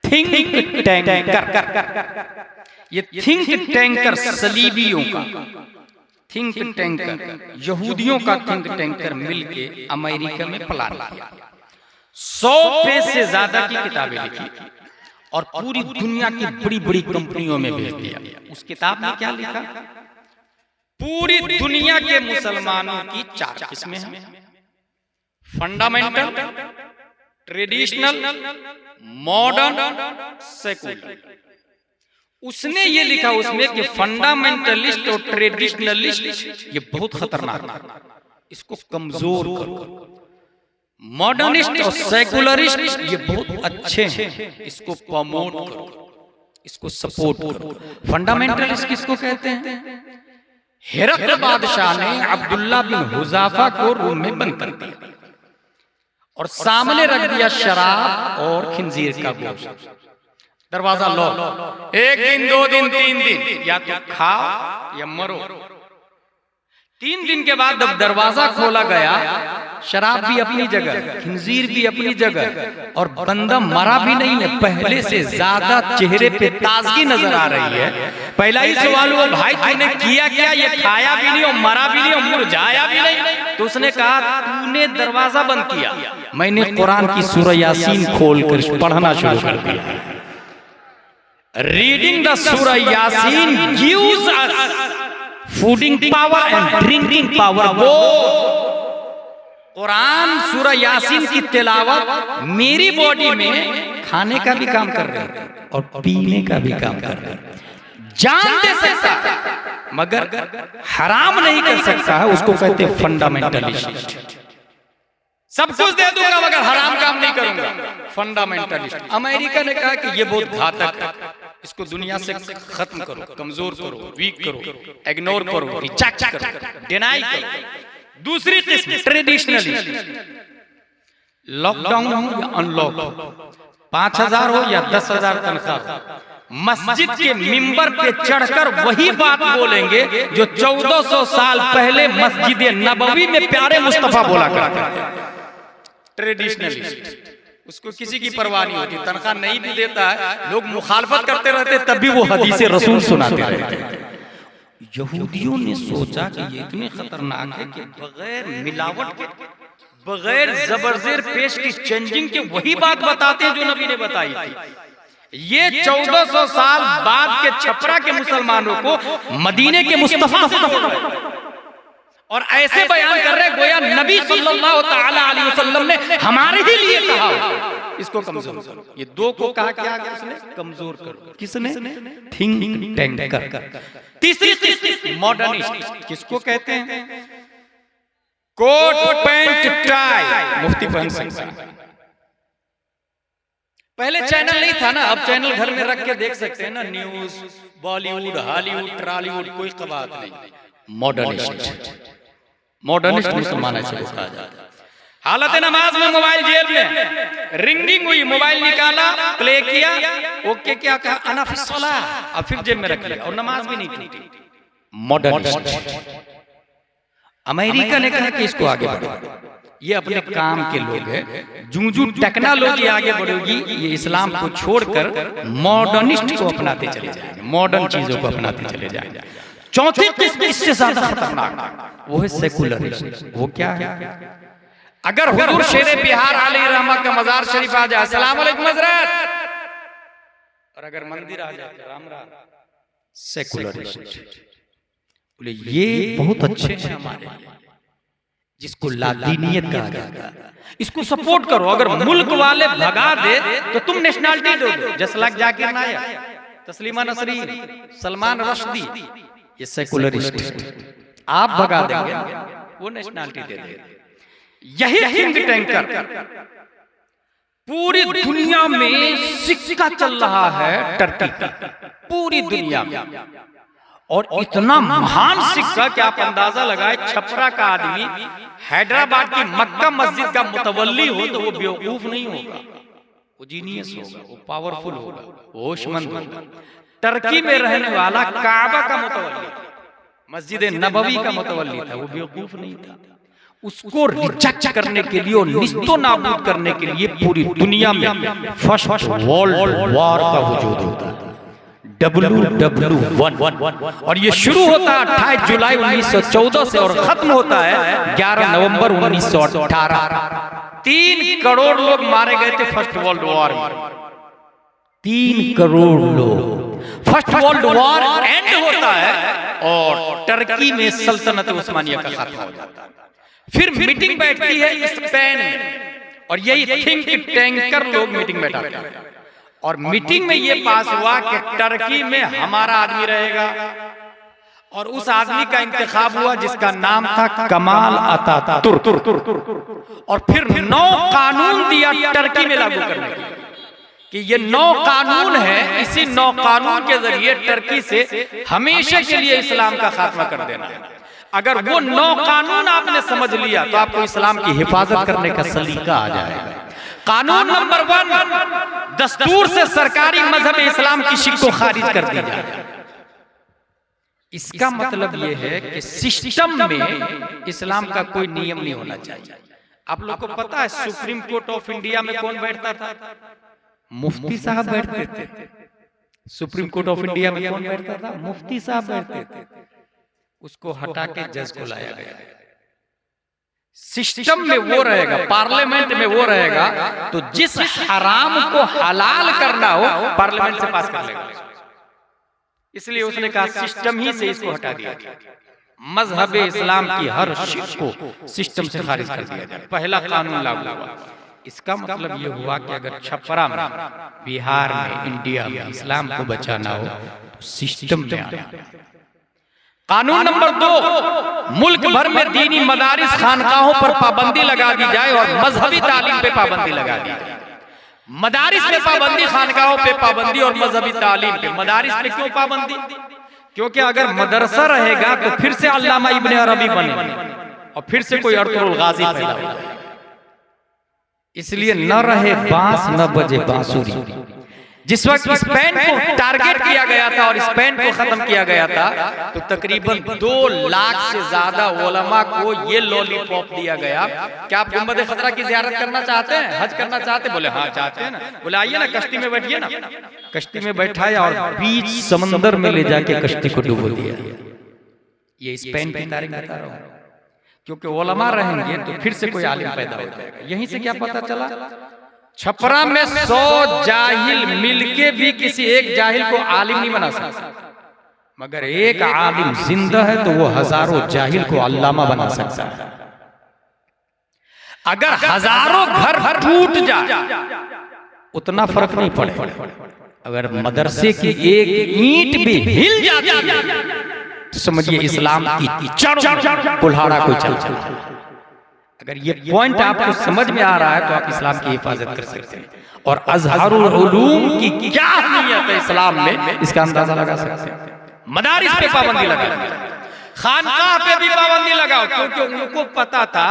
Think tanker. ये think tanker सलीबियों का think tanker, यहूदियों का थिंक टैंकर मिलके अमेरिका में प्लान किया। 100 पेज से ज्यादा की किताबें लिखी और पूरी दुनिया की बड़ी बड़ी कंपनियों में भेज दिया। उस किताब में क्या लिखा? पूरी दुनिया के मुसलमानों की 4 किस्में हैं: फंडामेंटल, ट्रेडिशनल, मॉडर्न, सेकुलर। उसने ये लिखा उसमें कि फंडामेंटलिस्ट और ट्रेडिशनलिस्ट ये बहुत खतरनाक है, इसको कमजोर करो। मॉडर्निस्ट और सेकुलरिस्ट ये बहुत अच्छे हैं, इसको प्रमोट करो, इसको सपोर्ट करो। फंडामेंटलिस्ट किसको कहते हैं? हिरक़ल बादशाह ने अब्दुल्ला बिन हुज़ाफा को रूम में बंद कर दिया और सामने रख दिया शराब और खिंजीर का गोश्त। दरवाजा लो, 1 दिन 2 दिन 3 दिन, या तो खाओ या मरो। 3 दिन के बाद जब दरवाजा खोला गया, शराब भी अपनी जगह, खिंजीर भी अपनी जगह, और बंदा मरा भी नहीं है, पहले से ज्यादा चेहरे पे ताजगी नजर आ रही है। पहला ही सवाल हुआ, भाई तूने किया क्या? ये खाया भी नहीं और मरा भी नहीं और मुरझाया भी नहीं। तो उसने कहा, तूने दरवाजा बंद किया, मैंने कुरान की सूरह यासीन खोलकर पढ़ना शुरू कर दिया। रीडिंग द सूरह Yasin gives us fooding power and drinking power. वो कुरान सूरह यासीन की तिलावत मेरी बॉडी में खाने का भी काम कर रही है और पीने का भी काम कर रही है। जान दे सकता है मगर हराम नहीं कर सकता है, उसको कहते हैं फंडामेंटलिस्ट। सब कुछ दे दूंगा मगर हराम काम नहीं करूंगा, फंडामेंटलिस्ट। अमेरिका ने कहा कि ये बहुत घातक है, इसको दुनिया से खत्म करो, कमजोर करो, वीक करो, इग्नोर करो, रिजेक्ट करो, डिनाई करो। दूसरी किस्म ट्रेडिशनलिस्ट। लॉकडाउन हो या अनलॉक हो, 5000 हो या 10,000 तनख्वाह हो, मस्जिद के मिंबर पे चढ़कर वही बात बोलेंगे जो 1400 साल पहले मस्जिद नबवी में प्यारे मुस्तफा बोला करते थे। ट्रेडिशनलिस्ट, उसको किसी की परवाह नहीं होती, तनख्वाह नहीं भी देता है, लोग मुखालफत करते रहते तब भी वो हदीसे रसूल सुनाते रहते हैं। यहूदियों ने सोचा कि ये इतने खतरनाक है कि बगैर मिलावट के, बगैर जबरजेर पेश की चेंजिंग के वही बात बताते हैं जो नबी ने बताई थी। ये 1400 साल बाद के छपरा के मुसलमानों को मदीने के मुस्तफा से और ऐसे बयान कर रहे गोया नबी सल्लल्लाहु तआला अलैहि वसल्लम ने हमारे ही लिए कहा, इसको कमजोर करो। ये दो को कहा क्या उसने? कमजोर करो। किसने? Think tanker. तीसरी मॉडर्निस्ट, किसको कहते हैं? कोट पैंट टाई मुफ्ती पहन सकता है। पहले चैनल नहीं था ना, अब चैनल घर में रख के देख सकते हैं ना, न्यूज, बॉलीवुड, हॉलीवुड, टॉलीवुड, कोई कबात नहीं। मॉडर्निस्ट मुसलमान ऐसे कहा जाता है। हालत नमाज में मोबाइल जेब में, रिंगिंग हुई, मोबाइल निकाला, प्ले किया, ओके क्या कहा, अना फिस सलाह, अब फिर जेब में रख लिया और नमाज भी नहीं टूटी। मॉडर्निस्ट। अमेरिका ने कहा कि इसको आगे बढ़ो, ये अपने काम के लोग हैं, जूं टेक्नोलॉजी आगे बढ़ेगी ये इस्लाम को छोड़कर मॉडर्निस्ट को अपनाते चले जाएंगे, मॉडर्न चीजों को अपनाते चले जाएंगे। चौथी किस्म इससे ज्यादा खतरनाक, वो है सेकुलरिस्ट। वो क्या है? अगर हुजूर शेरे बिहार अलैहि रहमा का मजार शरीफ आ जाए, अस्सलाम वालेकुम हज़रत, और अगर मंदिर आ जाए राम राम, सेकुलरिस्ट। बोले ये बहुत अच्छे हैं हमारे, जिसको लादीनियत कहा जाता है, इसको सपोर्ट करो। अगर मुल्क वाले भगा दे तो तुम नेशनलिटी दो, जस्ट लाइक जाकिर नायक, तस्लीमा नसरीन, सलमान रश्दी, ये सेकुलरिस्ट। आप भगा देंगे वो नेशनलिटी दे देंगे। यही थिंक टैंकर पूरी दुनिया में सिक्का चल रहा है, टर्की पूरी दुनिया में, और इतना महान सिक्का कि आप अंदाजा लगाए, छपरा का आदमी हैदराबाद की मक्का मस्जिद का मुतवल्ली हो तो वो बेवकूफ नहीं होगा, वो जीनियस होगा, वो पावरफुल होगा, वो होशमंद होगा। टर्की में रहने वाला काबा का मुतवल्ली, मस्जिद नबवी का मुतवल्ली था, वो बेवकूफ नहीं था। उसको रिजेक्ट करने के लिए और निस्तो नाबूद करने के लिए पूरी दुनिया में फर्स्ट वर्ल्ड वॉर का वजूद होता है, WW1, और ये शुरू होता है 28 जुलाई 1914 से और खत्म होता है 11 नवंबर 1918। 3 करोड़ लोग मारे गए थे फर्स्ट वर्ल्ड वॉर में। 3 करोड़ लोग। फर्स्ट वर्ल्ड वॉर एंड होता है और टर्की में सल्तनत उस्मानिया का खत्म हो जाता है। फिर मीटिंग बैठती है स्पेन में और यही थिंक टैंकर लोग मीटिंग बैठाते हैं और मीटिंग में ये पास हुआ कि टर्की में हमारा आदमी रहेगा और उस आदमी का इंतखाब हुआ जिसका नाम था कमाल अतातुर्क। और फिर 9 कानून दिया टर्की में लागू करने के कि ये 9 कानून है, इसी 9 कानून के जरिए टर्की से हमेशा के लिए इस्लाम का खात्मा कर देना है। अगर वो 9 कानून आपने समझ लिया तो आपको इस्लाम की हिफाजत करने का सलीका आ जाएगा। कानून नंबर 1, दस्तूर से सरकारी मजहब इस्लाम की शिक को खारिज कर दिया जाए। इसका मतलब यह है कि सिस्टम में इस्लाम का कोई नियम नहीं होना चाहिए। आप लोग को पता है सुप्रीम कोर्ट ऑफ इंडिया में कौन बैठता था? मुफ्ती साहब बैठते थे। सुप्रीम कोर्ट ऑफ इंडिया में कौन बैठता था? मुफ्ती साहब बैठते थे। उसको हटा के जज को लाया गया। सिस्टम में वो रहेगा, पार्लियामेंट में वो रहेगा, तो जिस हराम को हलाल करना हो पार्लियामेंट से पास कर लेगा। इसलिए उसने कहा सिस्टम ही से इसको हटा दिया गया। मजहब इस्लाम की हर शिक को सिस्टम से खारिज कर दिया जाए। पहला कानून लागू हुआ। इसका मतलब ये हुआ कि अगर छपरा में, बिहार में, इंडिया में इस्लाम को बचाना हो तो सिस्टम में आना। कानून नंबर 2, मुल्क भर में दीनी मदारिस खानकाहों पर पाबंदी लगा दी जाए और मजहबी तालीम पे पाबंदी लगा दी जाए। मदारिस पे पाबंदी, खानकाहों पे पाबंदी और मजहबी तालीम पे। मदारिस पे क्यों पाबंदी? क्योंकि अगर मदरसा रहेगा तो फिर से अल्लामा इब्ने अरबी बने और फिर से कोई अर्तुगरुल गाजी पैदा हो जाए। इसलिए न रहे बांस न बजे बांसुरी। जिस वक्त स्पेन को टारगेट किया गया था और स्पेन को खत्म किया गया था तो तकरीबन 2 लाख से ज्यादा उलमा को ये लॉलीपॉप दिया गया। क्या आप गुंबद खतरा की ज़ियारत करना चाहते हैं, हज करना चाहते हैं? बोले हाँ चाहते हैं ना। बोले आइए ना, कश्ती में बैठिए ना। कश्ती में बैठाया और बीच समंदर में ले जाके कश्ती को डुबो दिया। ये स्पेन की तारीख बता रहा हूँ, क्योंकि उलमा रहेंगे तो फिर से कोई आलिम पैदा हो जाएगा। यहीं से क्या पता चला? छपरा में 100 जाहिल मिलके भी किसी एक जाहिल को आलिम नहीं बना सकता, मगर एक आलिम जिंदा है तो वो हजारों जाहिल को अल्लामा बना सकता है। अगर हजारों घर टूट जाए उतना फर्क नहीं पड़े, अगर मदरसे की एक ईंट भी हिल जाती है तो समझिए इस्लाम की जड़ कुल्हाड़ा कोई चल जाता है। अगर ये पॉइंट आपको समझ में आ रहा है तो आप इस्लाम की हिफाजत कर सकते हैं और अज़हरुल उलूम की क्या अहमियत है इस्लाम में, इसका अंदाजा लगा सकते हैं। मदारिस पे पाबंदी लगा, खानकाह पे भी पाबंदी लगाओ, क्योंकि उनको पता था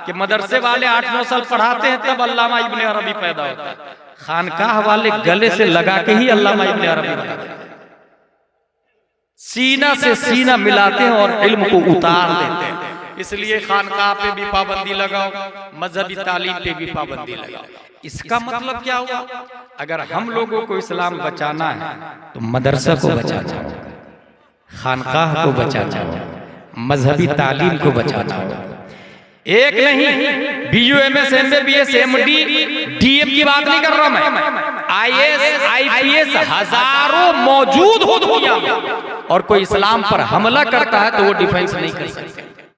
कि मदरसे वाले 8-9 साल पढ़ाते हैं तब अल्लामा इब्ने अरबी पैदा होता है। खानकाह वाले गले से लगा के ही अल्लामा इब्ने अरबी बनाते हैं, सीना से सीना मिलाते हैं और इल्म को उतार देते हैं। इसलिए खानकाह पे भी पाबंदी लगाओ, मजहबी तालीम पे भी पाबंदी लगाओ। इसका मतलब क्या हुआ? अगर हम लोगों को इस्लाम बचाना है तो मदरसा को बचाना होगा, खानकाह को बचाना होगा, मजहबी तालीम को बचाना होगा। एक नहीं, BUMS, MBBS, MD, DM की बात नहीं कर रहा मैं, IAS, IPS हजारों मौजूद हो दुनिया में और कोई इस्लाम पर हमला करता है तो वो डिफेंस नहीं कर सकते।